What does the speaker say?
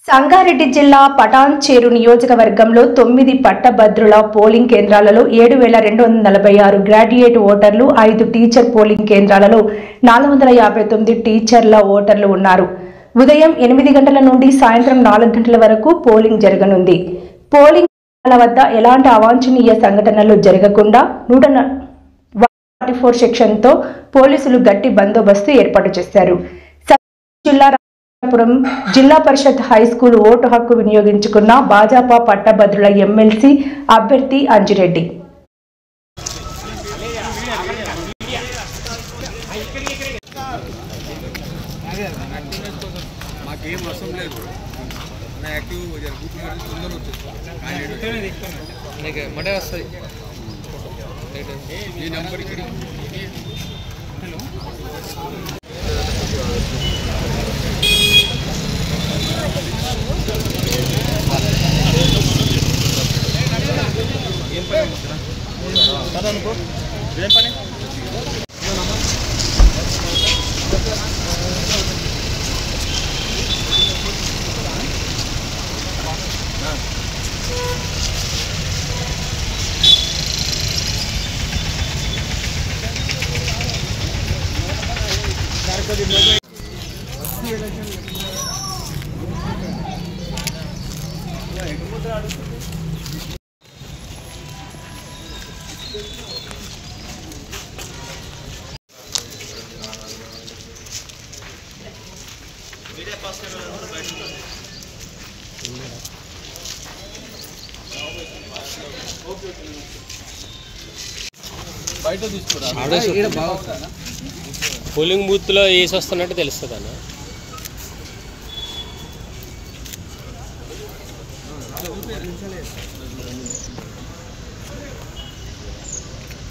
సంగారెడ్డి జిల్లా పటాన్చేరు నియోజకవర్గంలో 9 పట్టభద్రుల పోలింగ్ కేంద్రాలలో 7246 గ్రాడ్యుయేట్ ఓటర్లు, 5 టీచర్ పోలింగ్ కేంద్రాలలో 459 టీచర్ల ఓటర్లు ఉన్నారు. ఉదయం 8 గంటల నుండి సాయంత్రం 4 గంటల వరకు పోలింగ్ జరగనుంది. పోలింగ్ కేంద్రాల వద్ద ఎలాంటి అవాంఛనీయ సంఘటనలు జరగకుండా 144 సెక్షన్తో పోలీసులు గట్టి బందోబస్తు ఏర్పాటు చేశారు. జిల్లా పరిషత్ హైస్కూల్ ఓటు హక్కు వినియోగించుకున్న భాజపా పట్టభద్రుల ఎమ్మెల్సీ అభ్యర్థి అంజిరెడ్డి. పోలింగ్ బూత్ లో ఏసి వస్తున్నట్టు తెలుస్తుంది అన్న.